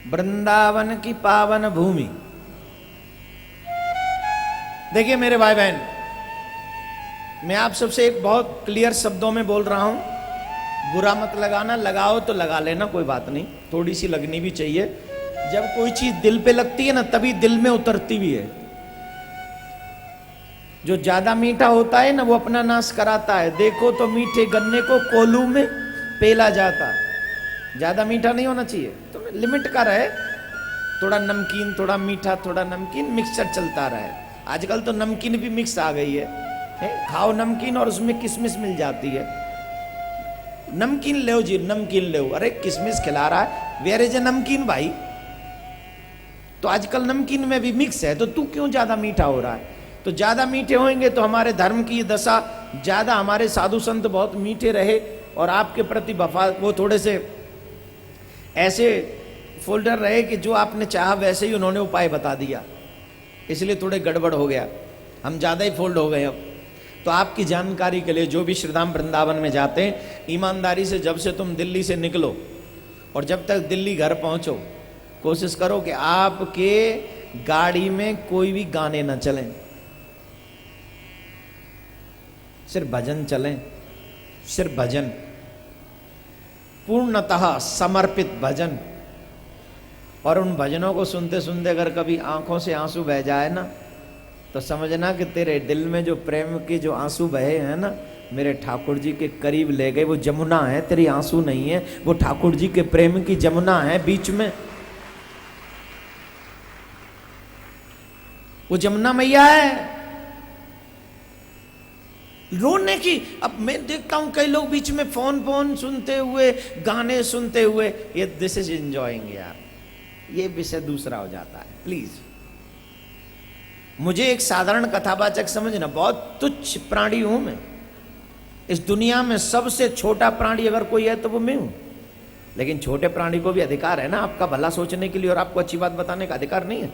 वृंदावन की पावन भूमि। देखिए मेरे भाई बहन, मैं आप सबसे एक बहुत क्लियर शब्दों में बोल रहा हूं, बुरा मत लगाना, लगाओ तो लगा लेना, कोई बात नहीं, थोड़ी सी लगनी भी चाहिए। जब कोई चीज दिल पे लगती है ना, तभी दिल में उतरती भी है। जो ज्यादा मीठा होता है ना, वो अपना नाश कराता है। देखो तो मीठे गन्ने को कोल्हू में पेला जाता। ज्यादा मीठा नहीं होना चाहिए, तो लिमिट का रहे, थोड़ा नमकीन थोड़ा मीठा थोड़ा नमकीन, मिक्सचर चलता रहे। आजकल तो नमकीन भी मिक्स आ गई है, खाओ नमकीन और उसमें किशमिश मिल जाती है। नमकीन ले जी, नमकीन ले, अरे किशमिश खिला रहा है, वेयर इज ए नमकीन भाई। तो आजकल नमकीन में भी मिक्स है, तो तू क्यों ज्यादा मीठा हो रहा है? तो ज्यादा मीठे होंगे तो हमारे धर्म की दशा, ज्यादा हमारे साधु संत बहुत मीठे रहे और आपके प्रति वफा, वो थोड़े से ऐसे फोल्डर रहे कि जो आपने चाहा वैसे ही उन्होंने उपाय बता दिया, इसलिए थोड़े गड़बड़ हो गया, हम ज्यादा ही फोल्ड हो गए। अब तो आपकी जानकारी के लिए, जो भी श्रीधाम वृंदावन में जाते हैं, ईमानदारी से जब से तुम दिल्ली से निकलो और जब तक दिल्ली घर पहुंचो, कोशिश करो कि आपके गाड़ी में कोई भी गाने न चलें, सिर्फ भजन चलें, सिर्फ भजन, पूर्णतः समर्पित भजन। और उन भजनों को सुनते सुनते अगर कभी आंखों से आंसू बह जाए ना, तो समझना कि तेरे दिल में जो प्रेम के जो आंसू बहे हैं ना, मेरे ठाकुर जी के करीब ले गए। वो जमुना है, तेरी आंसू नहीं है, वो ठाकुर जी के प्रेम की जमुना है बीच में, वो जमुना मैया है रोने की। अब मैं देखता हूं कई लोग बीच में फोन सुनते हुए, गाने सुनते हुए, ये दिस इज एंजॉयिंग यार, ये विषय दूसरा हो जाता है। प्लीज मुझे एक साधारण कथावाचक समझना, बहुत तुच्छ प्राणी हूं मैं इस दुनिया में, सबसे छोटा प्राणी अगर कोई है तो वो मैं हूं। लेकिन छोटे प्राणी को भी अधिकार है ना आपका भला सोचने के लिए, और आपको अच्छी बात बताने का अधिकार नहीं है?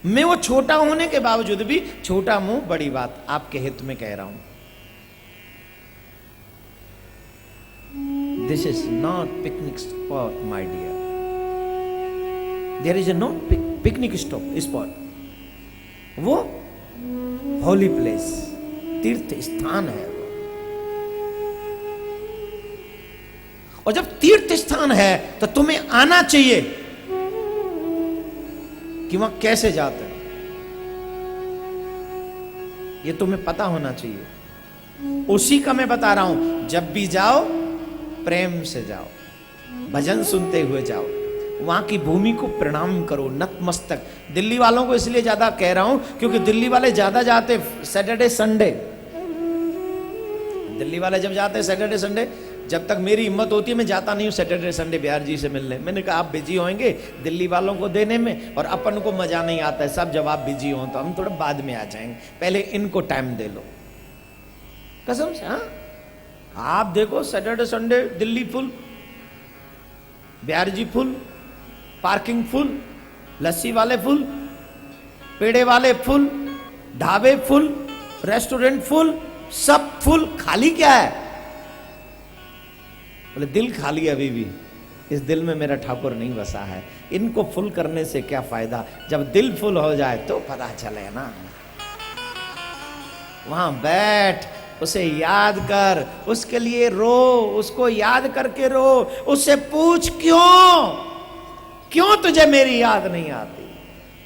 मैं वो छोटा होने के बावजूद भी छोटा मुंह बड़ी बात आपके हित में कह रहा हूं। This is not picnic spot my dear, there is a no picnic spot, वो होली प्लेस, तीर्थ स्थान है वो। और जब तीर्थ स्थान है तो तुम्हें आना चाहिए कि वहां कैसे जाते हैं, ये तुम्हें पता होना चाहिए। उसी का मैं बता रहा हूं, जब भी जाओ प्रेम से जाओ, भजन सुनते हुए जाओ, वहां की भूमि को प्रणाम करो, नतमस्तक। दिल्ली वालों को इसलिए ज्यादा कह रहा हूं क्योंकि दिल्ली वाले ज्यादा जाते सैटरडे संडे। दिल्ली वाले जब जाते सैटरडे संडे, जब तक मेरी हिम्मत होती है मैं जाता नहीं हूं सैटरडे संडे बिहार जी से मिलने। मैंने कहा आप बिजी होंगे दिल्ली वालों को देने में, और अपन को मजा नहीं आता है, सब जब आप बिजी हो तो हम थोड़ा बाद में आ जाएंगे, पहले इनको टाइम दे लो। कसम से, हाँ आप देखो Saturday Sunday Delhi full, Bihar ji full, parking full, लस्सी वाले फुल, पेड़े वाले फुल, ढाबे फुल, रेस्टोरेंट फुल, सब फुल। खाली क्या है? बोले दिल खाली अभी भी, इस दिल में मेरा ठाकुर नहीं बसा है। इनको फुल करने से क्या फायदा, जब दिल फुल हो जाए तो पता चले ना। वहां बैठ, उसे याद कर, उसके लिए रो, उसको याद करके रो, उससे पूछ क्यों तुझे मेरी याद नहीं आती,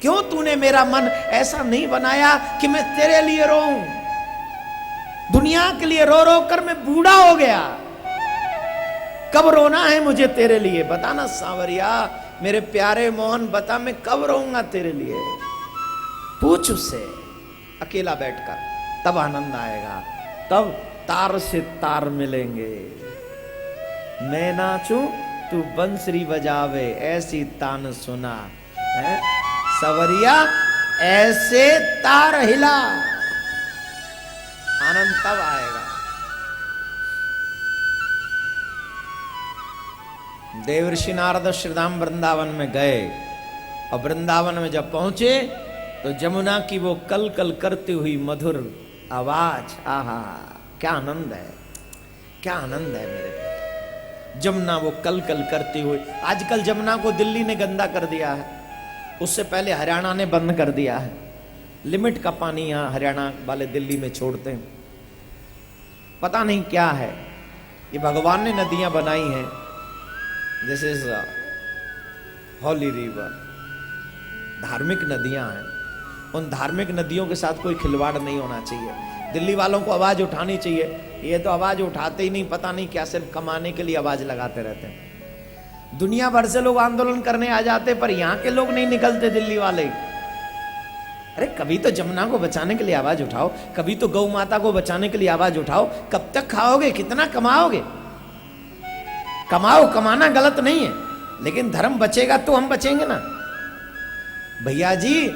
क्यों तूने मेरा मन ऐसा नहीं बनाया कि मैं तेरे लिए रोऊं। दुनिया के लिए रो रो कर मैं बूढ़ा हो गया, कब रोना है मुझे तेरे लिए, बताना सांवरिया, मेरे प्यारे मोहन, बता मैं कब रोऊंगा तेरे लिए। पूछ उससे अकेला बैठकर, तब आनंद आएगा, तब तार से तार मिलेंगे। मैं नाचूं तू बंसरी बजावे, ऐसी तान सुना है सवरिया, ऐसे तार हिला, आनंद तब आएगा। देवर्षि नारद श्रीधाम वृंदावन में गए, और वृंदावन में जब पहुंचे तो जमुना की वो कल कल करती हुई मधुर आवाज, आहा क्या आनंद है, क्या आनंद है मेरे। जमुना वो कल कल करती हुई। आजकल जमुना को दिल्ली ने गंदा कर दिया है, उससे पहले हरियाणा ने बंद कर दिया है। लिमिट का पानी यहाँ हरियाणा वाले दिल्ली में छोड़ते हैं। पता नहीं क्या है, ये भगवान ने नदियां बनाई हैं। दिस इज हॉली रिवर, धार्मिक नदियां हैं। उन धार्मिक नदियों के साथ कोई खिलवाड़ नहीं होना चाहिए। दिल्ली वालों को आवाज उठानी चाहिए, ये तो आवाज उठाते ही नहीं, पता नहीं क्या सिर्फ कमाने के लिए आवाज लगाते रहते हैं। दुनिया भर से लोग आंदोलन करने आ जाते, पर यहां के लोग नहीं निकलते, दिल्ली वाले। अरे कभी तो जमुना को बचाने के लिए आवाज उठाओ, कभी तो गौ माता को बचाने के लिए आवाज उठाओ। कब तक खाओगे, कितना कमाओगे? कमाओ, कमाना गलत नहीं है, लेकिन धर्म बचेगा तो हम बचेंगे ना। भैया जी,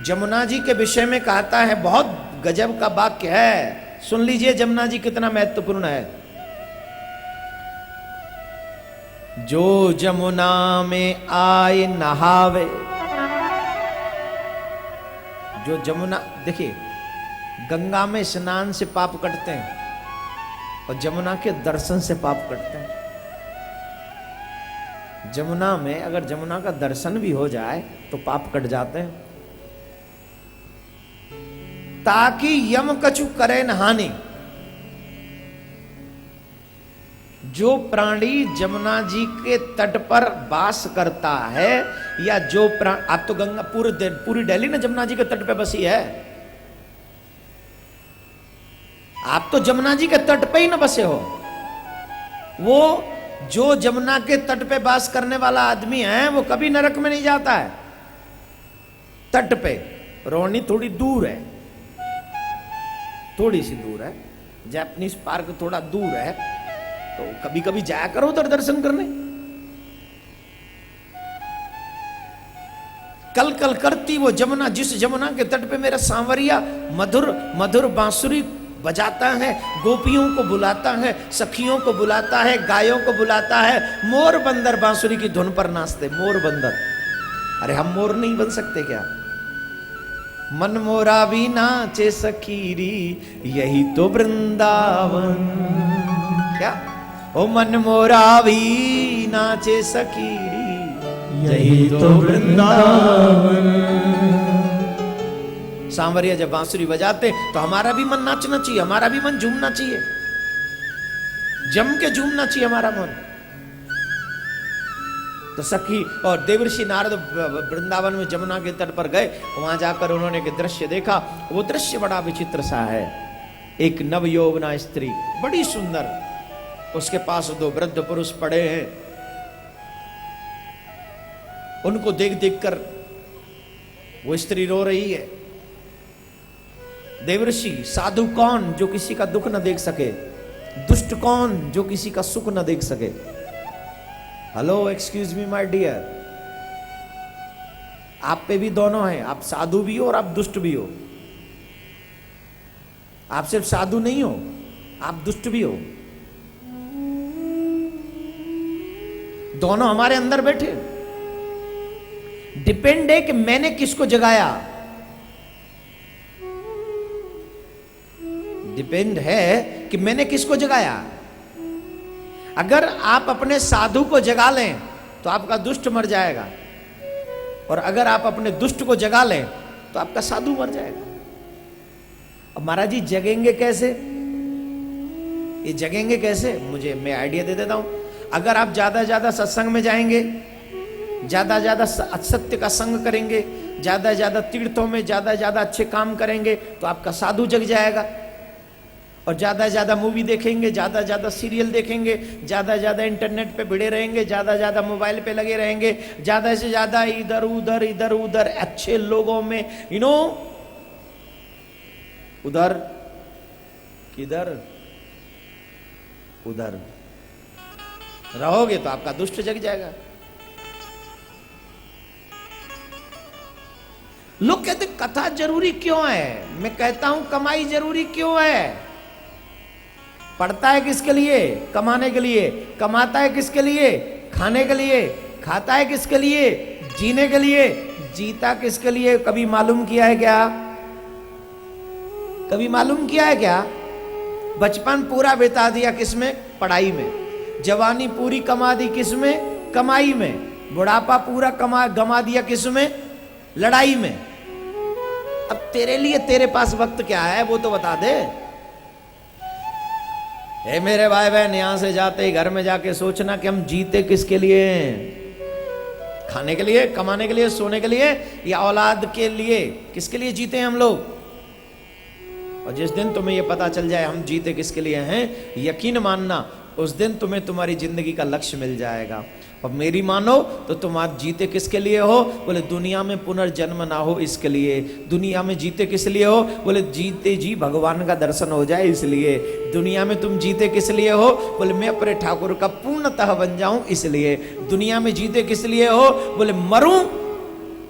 जमुना जी के विषय में कहता है, बहुत गजब का वाक्य है, सुन लीजिए जमुना जी कितना महत्वपूर्ण है। जो जमुना में आए नहावे, जो जमुना, देखिए गंगा में स्नान से पाप कटते हैं और जमुना के दर्शन से पाप कटते हैं। जमुना में अगर जमुना का दर्शन भी हो जाए तो पाप कट जाते हैं। ताकि यम कछु करे न हानि। जो प्राणी जमुना जी के तट पर वास करता है, या जो प्राणी, आप तो गंगा पूरी दिल्ली ना जमुना जी के तट पे बसी है, आप तो जमुना जी के तट पे ही ना बसे हो। वो जो जमुना के तट पे वास करने वाला आदमी है, वो कभी नरक में नहीं जाता है। तट पे रोहिणी थोड़ी दूर है, थोड़ी सी दूर है, जैपनीज पार्क थोड़ा दूर है, तो कभी कभी जाया करो उधर दर्शन करने। कल कल करती वो जमुना, जिस जमुना के तट पे मेरा सांवरिया मधुर मधुर बांसुरी बजाता है, गोपियों को बुलाता है, सखियों को बुलाता है, गायों को बुलाता है। मोर बंदर बांसुरी की धुन पर नाचते, मोर बंदर। अरे हम मोर नहीं बन सकते क्या? मन मोरा भी नाचे सखीरी, यही तो वृंदावन। क्या? ओ मन मोरा भी नाचे सखीरी, यही तो वृंदावन। सांवरिया जब बांसुरी बजाते तो हमारा भी मन नाचना चाहिए, हमारा भी मन झूमना चाहिए, जम के झूमना चाहिए हमारा मन। तो सखी और देवर्षि नारद वृंदावन में जमुना के तट पर गए, वहां जाकर उन्होंने एक दृश्य देखा। वो दृश्य बड़ा विचित्र सा है। एक नवयौवना स्त्री, बड़ी सुंदर, उसके पास दो वृद्ध पुरुष पड़े हैं। उनको देख देख कर वो स्त्री रो रही है। देवर्षि, साधु कौन जो किसी का दुख न देख सके, दुष्ट कौन जो किसी का सुख न देख सके। Hello, excuse me my dear, आप पे भी दोनों हैं, आप साधु भी हो और आप दुष्ट भी हो। आप सिर्फ साधु नहीं हो, आप दुष्ट भी हो। दोनों हमारे अंदर बैठे। डिपेंड है कि मैंने किसको जगाया। डिपेंड है कि मैंने किसको जगाया। अगर आप अपने साधु को जगा लें तो आपका दुष्ट मर जाएगा, और अगर आप अपने दुष्ट को जगा लें तो आपका साधु मर जाएगा। अब महाराज जी जगेंगे कैसे? ये जगेंगे कैसे? मैं आइडिया दे देता हूं। अगर आप ज्यादा ज्यादा सत्संग में जाएंगे, ज्यादा ज्यादा सत्य का संग करेंगे, ज्यादा ज्यादा तीर्थों में ज्यादा ज्यादा अच्छे काम करेंगे, तो आपका साधु जग जाएगा। और ज्यादा ज्यादा मूवी देखेंगे, ज्यादा ज्यादा सीरियल देखेंगे, ज्यादा ज्यादा इंटरनेट पे भिड़े रहेंगे, ज्यादा ज्यादा मोबाइल पे लगे रहेंगे, ज्यादा से ज्यादा इधर उधर अच्छे लोगों में, उधर किधर उधर रहोगे तो आपका दुष्ट जग जाएगा। लोग कहते कथा जरूरी क्यों है? मैं कहता हूं कमाई जरूरी क्यों है? पढ़ता है किसके लिए? कमाने के लिए। कमाता है किसके लिए? खाने के लिए। खाता है किसके लिए? जीने के लिए। जीता किसके लिए? कभी मालूम किया है क्या? कभी मालूम किया है क्या? बचपन पूरा बिता दिया किसमें? पढ़ाई में। जवानी पूरी कमा दी किसमें? कमाई में। बुढ़ापा पूरा गमा दिया किसमें? लड़ाई में। अब तेरे लिए तेरे पास वक्त क्या है वो तो बता दे। हे मेरे भाई बहन, यहां से जाते ही घर में जाके सोचना कि हम जीते किसके लिए? खाने के लिए, कमाने के लिए, सोने के लिए, या औलाद के लिए? किसके लिए जीते हैं हम लोग? और जिस दिन तुम्हें यह पता चल जाए हम जीते किसके लिए हैं, यकीन मानना उस दिन तुम्हें तुम्हारी जिंदगी का लक्ष्य मिल जाएगा। और मेरी मानो तो तुम आज जीते किसके लिए हो? बोले दुनिया में पुनर्जन्म ना हो इसके लिए। दुनिया में जीते किस लिए हो? बोले जीते जी भगवान का दर्शन हो जाए इसलिए। दुनिया में तुम जीते किस लिए हो? बोले मैं अपने ठाकुर का पूर्णतः बन जाऊं इसलिए। दुनिया में जीते किस लिए हो? बोले मरूं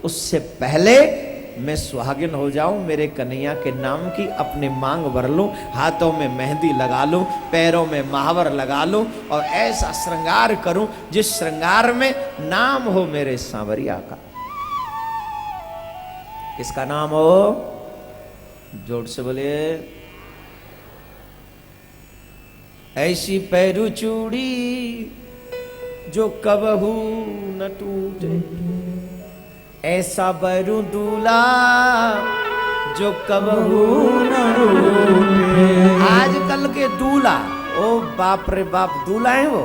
उससे पहले मैं सुहागिन हो जाऊं मेरे कन्हैया के नाम की, अपने मांग भर लूं, हाथों में मेहंदी लगा लूं, पैरों में महावर लगा लूं और ऐसा श्रृंगार करूं जिस श्रृंगार में नाम हो मेरे सांवरिया का। किसका नाम हो? जोर से बोले। ऐसी पैरू चूड़ी जो कबहू न टूटे, ऐसा बरू दूल्हा जो कबहू न रूठे। आजकल के दूल्हा, ओ बाप रे बाप, दूल्हा है वो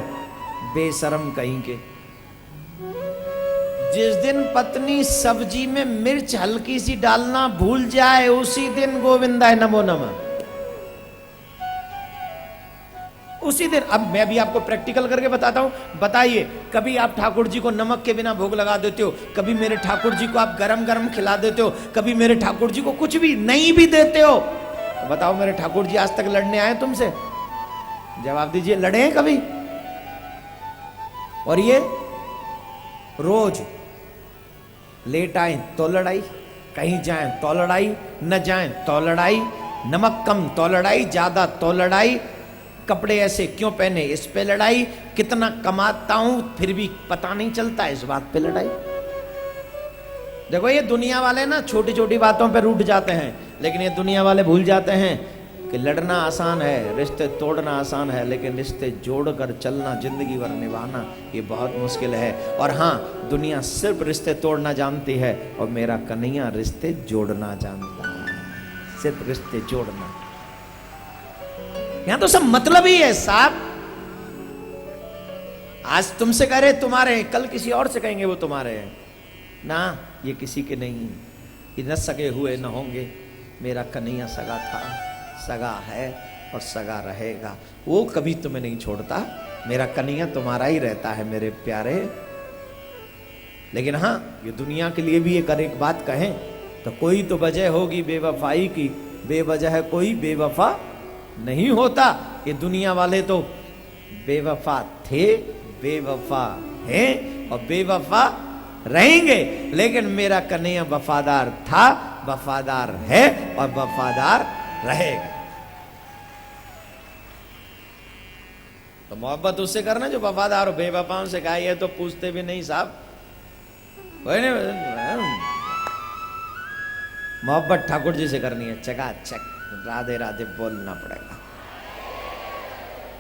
बेशरम कहीं के। जिस दिन पत्नी सब्जी में मिर्च हल्की सी डालना भूल जाए उसी दिन गोविंदाय नमो नमः। उसी दिन। अब मैं भी आपको प्रैक्टिकल करके बताता हूं। बताइए, कभी आप ठाकुर जी को नमक के बिना भोग लगा देते हो? कभी मेरे ठाकुर जी को आप गरम गरम खिला देते हो? कभी मेरे ठाकुर जी को कुछ भी नहीं भी देते हो? तो बताओ, मेरे ठाकुर जी आज तक लड़ने आए तुमसे? जवाब दीजिए, लड़े हैं कभी? और ये रोज लेट आए तो लड़ाई, कहीं जाएं तो लड़ाई, न जाएं तो लड़ाई, नमक कम तो लड़ाई, ज्यादा तो लड़ाई, कपड़े ऐसे क्यों पहने इस पे लड़ाई, कितना कमाता हूं फिर भी पता नहीं चलता इस बात पे लड़ाई। देखो ये दुनिया वाले ना छोटी छोटी बातों पे रूठ जाते हैं, लेकिन ये दुनिया वाले भूल जाते हैं कि लड़ना आसान है, रिश्ते तोड़ना आसान है, लेकिन रिश्ते जोड़कर चलना, जिंदगी भर निभाना ये बहुत मुश्किल है। और हाँ, दुनिया सिर्फ रिश्ते तोड़ना जानती है और मेरा कन्हैया रिश्ते जोड़ना जानता है, सिर्फ रिश्ते जोड़ना। यहां तो सब मतलब ही है साहब। आज तुमसे कह रहे तुम्हारे, कल किसी और से कहेंगे वो तुम्हारे हैं ना। ये किसी के नहीं, ये न सगे हुए न होंगे। मेरा कन्हैया सगा था, सगा है और सगा रहेगा। वो कभी तुम्हें नहीं छोड़ता। मेरा कन्हैया तुम्हारा ही रहता है मेरे प्यारे। लेकिन हाँ, ये दुनिया के लिए भी एक बात कहें तो कोई तो वजह होगी बेवफाई की, बेवजह कोई बेवफा नहीं होता। ये दुनिया वाले तो बेवफा थे, बेवफा हैं और बेवफा रहेंगे, लेकिन मेरा कन्हैया वफादार था, वफादार है और वफादार रहेगा। तो मोहब्बत उससे करना जो वफादार हो। बेवफाओं से कहा है तो पूछते भी नहीं साहब। मोहब्बत ठाकुर जी से करनी है, चकाचक राधे राधे बोलना पड़ेगा।